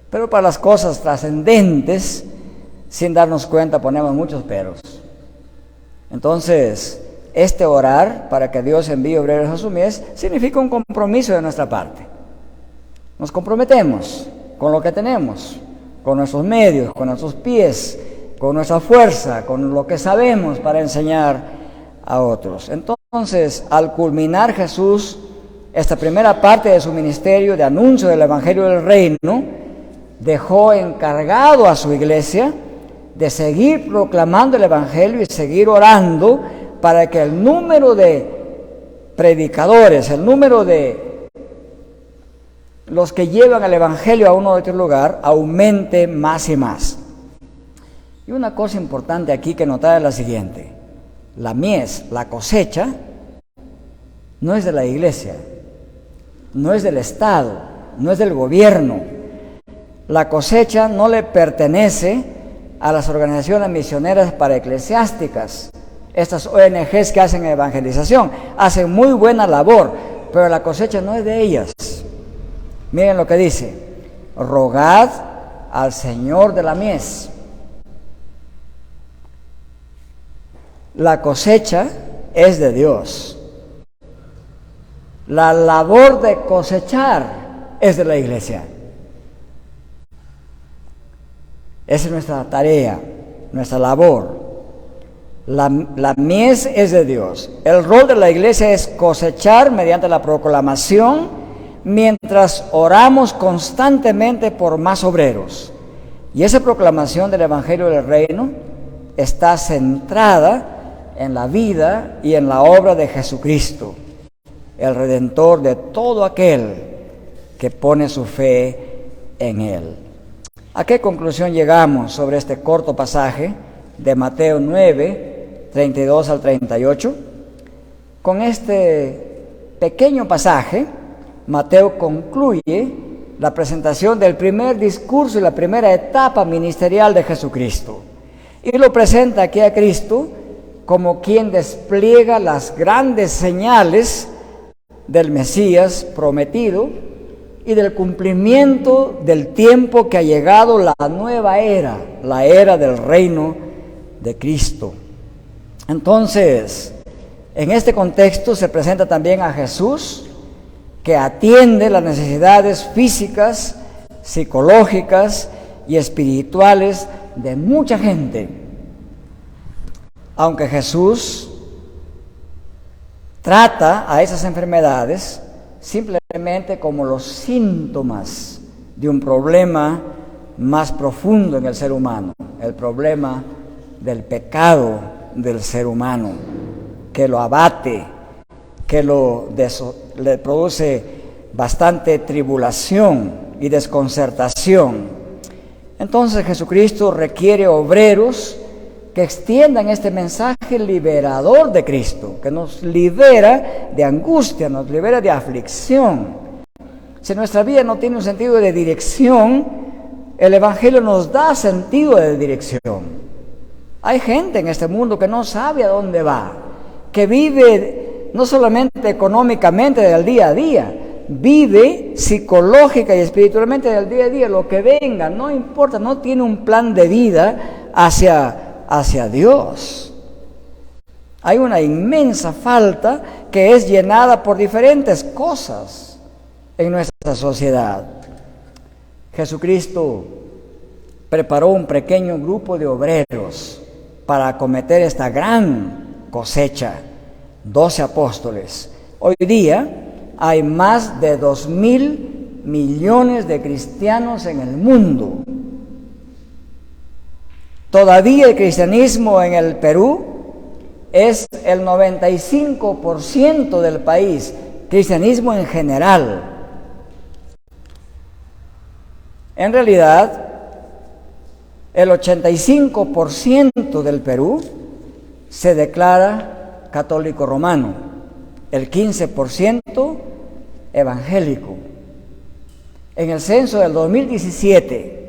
Pero para las cosas trascendentes, sin darnos cuenta, ponemos muchos peros. Entonces, este orar para que Dios envíe obreros a su mies significa un compromiso de nuestra parte. Nos comprometemos con lo que tenemos, con nuestros medios, con nuestros pies, con nuestra fuerza, con lo que sabemos para enseñar a otros. Entonces, al culminar Jesús esta primera parte de su ministerio de anuncio del Evangelio del Reino, dejó encargado a su iglesia de seguir proclamando el Evangelio y seguir orando para que el número de predicadores, el número de los que llevan el Evangelio a uno u otro lugar, aumente más y más. Y una cosa importante aquí que notar es la siguiente: la mies, la cosecha, no es de la iglesia, no es del Estado, no es del gobierno. La cosecha no le pertenece a las organizaciones misioneras paraeclesiásticas, estas ONGs que hacen evangelización, hacen muy buena labor, pero la cosecha no es de ellas. Miren lo que dice: rogad al Señor de la mies. La cosecha es de Dios. La labor de cosechar es de la iglesia. Esa es nuestra tarea, nuestra labor. La mies es de Dios. El rol de la iglesia es cosechar mediante la proclamación, mientras oramos constantemente por más obreros. Y esa proclamación del Evangelio del Reino está centrada en la vida y en la obra de Jesucristo, el Redentor de todo aquel que pone su fe en Él. ¿A qué conclusión llegamos sobre este corto pasaje de Mateo 9, 32 al 38? Con este pequeño pasaje, Mateo concluye la presentación del primer discurso y la primera etapa ministerial de Jesucristo. Y lo presenta aquí a Cristo como quien despliega las grandes señales del Mesías prometido y del cumplimiento del tiempo que ha llegado la nueva era, la era del reino de Cristo. Entonces, en este contexto se presenta también a Jesús, que atiende las necesidades físicas, psicológicas y espirituales de mucha gente. Aunque Jesús trata a esas enfermedades simplemente como los síntomas de un problema más profundo en el ser humano, el problema del pecado del ser humano, que lo abate, que le produce bastante tribulación y desconcertación. Entonces Jesucristo requiere obreros que extiendan este mensaje liberador de Cristo, que nos libera de angustia, nos libera de aflicción. Si nuestra vida no tiene un sentido de dirección, el Evangelio nos da sentido de dirección. Hay gente en este mundo que no sabe a dónde va, que vive no solamente económicamente del día a día, vive psicológica y espiritualmente del día a día, lo que venga, no importa, no tiene un plan de vida hacia Dios. Hay una inmensa falta que es llenada por diferentes cosas en nuestra sociedad. Jesucristo preparó un pequeño grupo de obreros para acometer esta gran cosecha, 12 apóstoles. Hoy día hay más de 2.000 millones de cristianos en el mundo. Todavía el cristianismo en el Perú es el 95% del país, cristianismo en general. En realidad, el 85% del Perú se declara católico romano, el 15% evangélico. En el censo del 2017,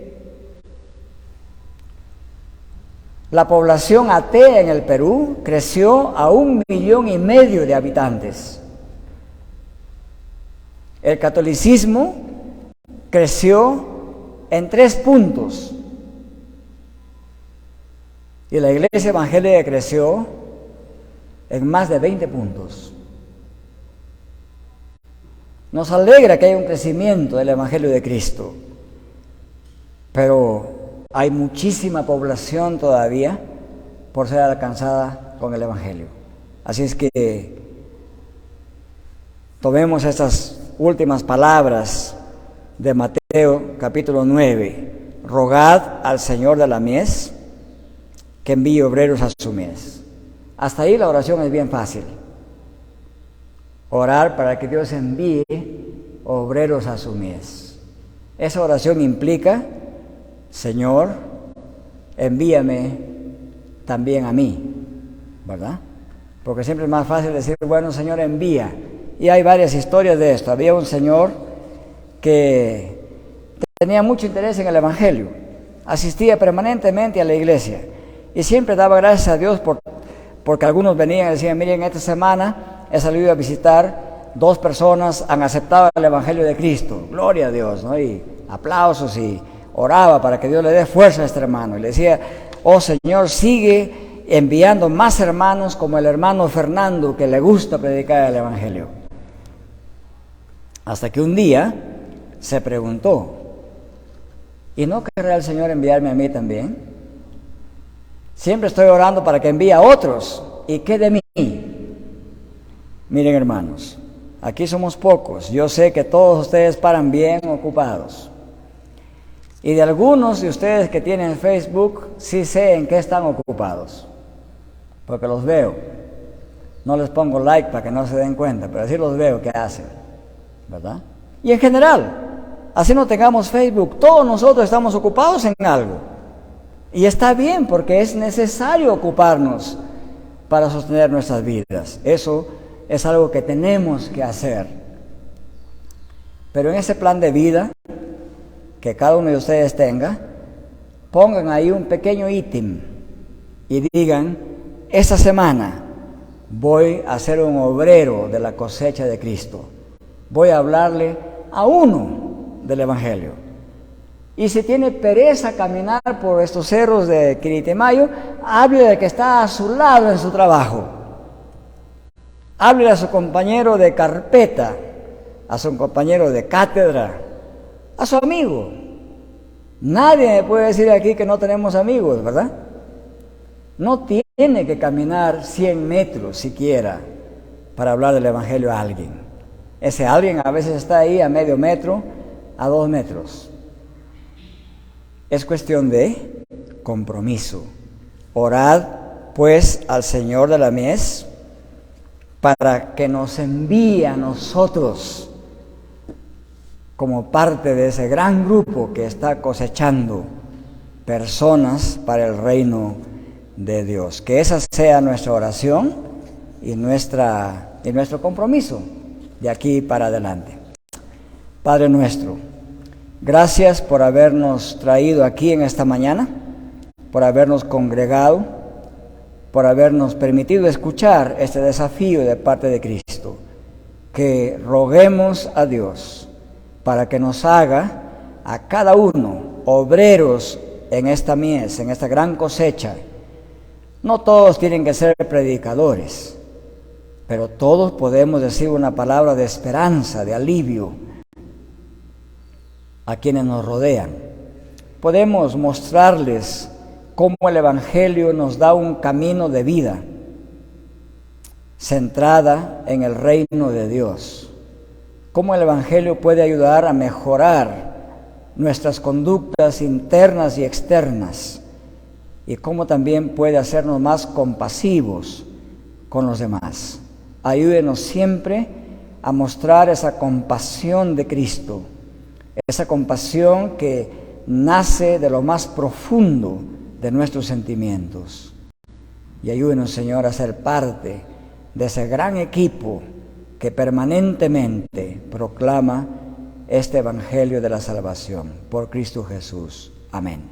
la población atea en el Perú creció a 1,5 millones de habitantes. El catolicismo creció en 3 puntos y la iglesia evangélica creció en más de 20 puntos. Nos alegra que haya un crecimiento del Evangelio de Cristo, pero hay muchísima población todavía por ser alcanzada con el Evangelio. Así es que tomemos estas últimas palabras de Mateo capítulo 9. Rogad al Señor de la mies que envíe obreros a su mies. Hasta ahí la oración es bien fácil. Orar para que Dios envíe obreros a su mies. Esa oración implica: Señor, envíame también a mí, ¿verdad? Porque siempre es más fácil decir, bueno, Señor, envía. Y hay varias historias de esto. Había un señor que tenía mucho interés en el Evangelio, asistía permanentemente a la iglesia y siempre daba gracias a Dios porque algunos venían y decían, miren, esta semana he salido a visitar, 2 personas han aceptado el Evangelio de Cristo, gloria a Dios, ¿no? Y aplausos, y oraba para que Dios le dé fuerza a este hermano y le decía, oh Señor, sigue enviando más hermanos como el hermano Fernando, que le gusta predicar el Evangelio. Hasta que un día se preguntó, ¿y no querrá el Señor enviarme a mí también? Siempre estoy orando para que envíe a otros, ¿y qué de mí? Miren, hermanos, aquí somos pocos, yo sé que todos ustedes paran bien ocupados. Y de algunos de ustedes que tienen Facebook, sí sé en qué están ocupados, porque los veo. No les pongo like para que no se den cuenta, pero sí los veo que hacen, ¿verdad? Y en general, así no tengamos Facebook, todos nosotros estamos ocupados en algo. Y está bien, porque es necesario ocuparnos para sostener nuestras vidas. Eso es algo que tenemos que hacer. Pero en ese plan de vida que cada uno de ustedes tenga, pongan ahí un pequeño ítem y digan, esta semana voy a ser un obrero de la cosecha de Cristo. Voy a hablarle a uno del Evangelio. Y si tiene pereza caminar por estos cerros de Quiritimayo, hable de que está a su lado en su trabajo. Hable a su compañero de carpeta, a su compañero de cátedra, a su amigo. Nadie me puede decir aquí que no tenemos amigos, ¿verdad? No tiene que caminar 100 metros siquiera para hablar del Evangelio a alguien. Ese alguien a veces está ahí a medio metro, a 2 metros. Es cuestión de compromiso. Orad pues al Señor de la mies para que nos envíe a nosotros como parte de ese gran grupo que está cosechando personas para el reino de Dios. Que esa sea nuestra oración y nuestro compromiso de aquí para adelante. Padre nuestro, gracias por habernos traído aquí en esta mañana, por habernos congregado, por habernos permitido escuchar este desafío de parte de Cristo. Que roguemos a Dios para que nos haga a cada uno obreros en esta mies, en esta gran cosecha. No todos tienen que ser predicadores, pero todos podemos decir una palabra de esperanza, de alivio a quienes nos rodean. Podemos mostrarles cómo el Evangelio nos da un camino de vida centrada en el reino de Dios. Cómo el Evangelio puede ayudar a mejorar nuestras conductas internas y externas, y cómo también puede hacernos más compasivos con los demás. Ayúdenos siempre a mostrar esa compasión de Cristo, esa compasión que nace de lo más profundo de nuestros sentimientos. Y ayúdenos, Señor, a ser parte de ese gran equipo que permanentemente proclama este Evangelio de la salvación. Por Cristo Jesús. Amén.